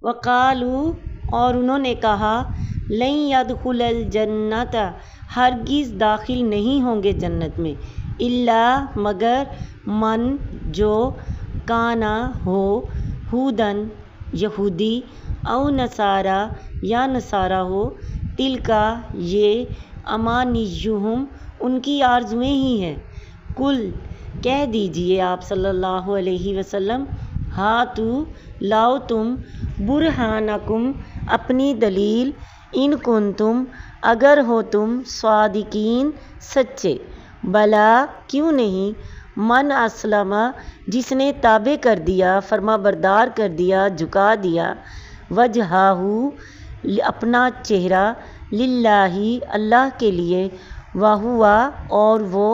وقالو اور انہوں نے کہا لن يدخل الجنت ہرگز داخل نہیں ہوں گے جنت میں الا مگر من جو کانا ہو ہودن یہودی او نصارا یا نصارہ ہو تلکا یہ امانیہم ان کی آرزویں ہی ہیں کل کہہ دیجئے آپ صلی اللہ علیہ وسلم ہاتو لاؤ تم برہانکم اپنی دلیل ان کنتم اگر ہو تم صادقین سچے بلا کیوں نہیں من اسلم جس نے تابع کر دیا فرما بردار کر دیا جھکا دیا وجہہ اپنا چہرہ للہ اللہ کے لیے وہوا اور وہ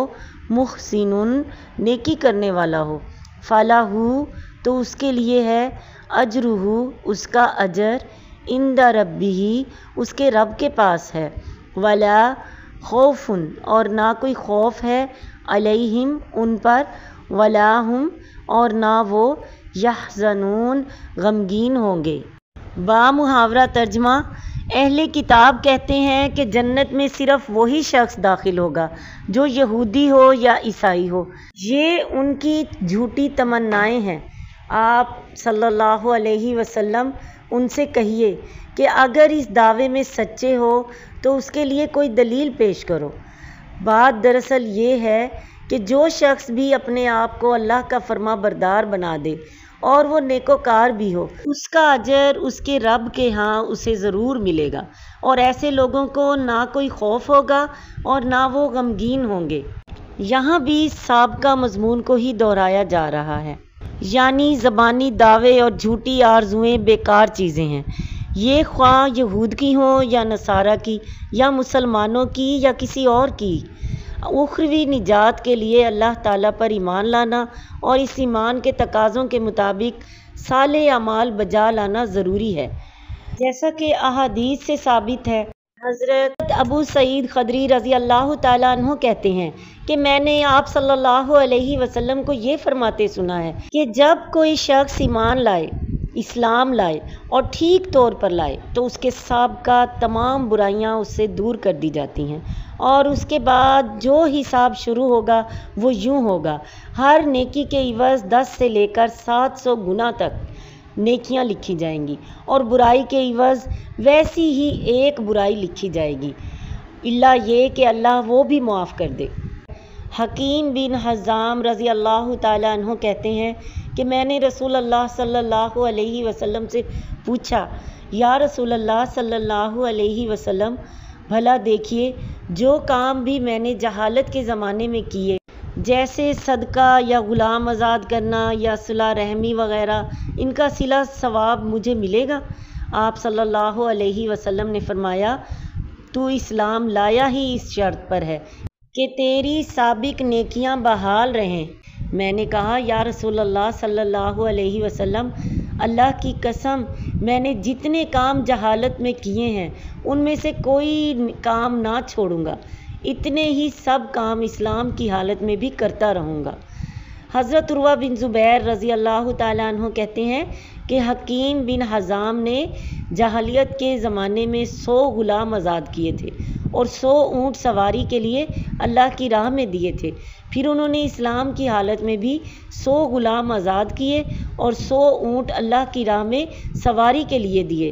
محسن نیکی کرنے والا ہو فلاح تو اس کے لیے ہے اجرہ اس کا اجر عند ربہ اس کے رب کے پاس ہے ولا خوف اور نہ کوئی خوف ہے علیہم ان پر ولا ہم اور نہ وہ یحزنون غمگین ہوں گے۔ با محاورہ ترجمہ اہل کتاب کہتے ہیں کہ جنت میں صرف وہی شخص داخل ہوگا جو یہودی ہو یا عیسائی ہو۔ یہ ان کی جھوٹی تمنائیں ہیں۔ آپ صلی اللہ علیہ وسلم ان سے کہیے کہ اگر اس دعوے میں سچے ہو تو اس کے لیے کوئی دلیل پیش کرو۔ بات دراصل یہ ہے کہ جو شخص بھی اپنے آپ کو اللہ کا فرما بردار بنا دے اور وہ نیکوکار بھی ہو اس کا اجر اس کے رب کے ہاں اسے ضرور ملے گا، اور ایسے لوگوں کو نہ کوئی خوف ہوگا اور نہ وہ غمگین ہوں گے۔ یہاں بھی سابقہ مضمون کو ہی دہرایا جا رہا ہے، یعنی زبانی دعوے اور جھوٹی آرزوئیں بیکار چیزیں ہیں، یہ خواہ یہود کی ہوں یا نصارہ کی یا مسلمانوں کی یا کسی اور کی۔ اخروی نجات کے لیے اللہ تعالیٰ پر ایمان لانا اور اس ایمان کے تقاضوں کے مطابق صالح اعمال بجا لانا ضروری ہے، جیسا کہ احادیث سے ثابت ہے۔ حضرت ابو سعید خدری رضی اللہ تعالیٰ عنہ کہتے ہیں کہ میں نے آپ صلی اللہ علیہ وسلم کو یہ فرماتے سنا ہے کہ جب کوئی شخص ایمان لائے، اسلام لائے اور ٹھیک طور پر لائے تو اس کے سابقہ تمام برائیاں اس سے دور کر دی جاتی ہیں، اور اس کے بعد جو حساب شروع ہوگا وہ یوں ہوگا، ہر نیکی کے عوض 10 سے لے کر 700 گنا تک نیکیاں لکھی جائیں گی، اور برائی کے عوض ویسی ہی ایک برائی لکھی جائے گی، الا یہ کہ اللہ وہ بھی معاف کر دے۔ حکیم بن حزام رضی اللہ تعالیٰ عنہ کہتے ہیں کہ میں نے رسول اللہ صلی اللہ علیہ وسلم سے پوچھا، یا رسول اللہ صلی اللہ علیہ وسلم، بھلا دیکھیے جو کام بھی میں نے جہالت کے زمانے میں کیے جیسے صدقہ یا غلام آزاد کرنا یا صلہ رحمی وغیرہ، ان کا صلہ ثواب مجھے ملے گا؟ آپ صلی اللہ علیہ وسلم نے فرمایا، تو اسلام لایا ہی اس شرط پر ہے کہ تیری سابق نیکیاں بحال رہیں۔ میں نے کہا، یا رسول اللہ صلی اللہ علیہ وسلم، اللہ کی قسم میں نے جتنے کام جہالت میں کیے ہیں ان میں سے کوئی کام نہ چھوڑوں گا، اتنے ہی سب کام اسلام کی حالت میں بھی کرتا رہوں گا۔ حضرت عروہ بن زبیر رضی اللہ تعالیٰ عنہ کہتے ہیں کہ حکیم بن حزام نے جاہلیت کے زمانے میں 100 غلام آزاد کیے تھے اور 100 اونٹ سواری کے لیے اللہ کی راہ میں دیے تھے، پھر انہوں نے اسلام کی حالت میں بھی 100 غلام آزاد کیے اور 100 اونٹ اللہ کی راہ میں سواری کے لیے دیے۔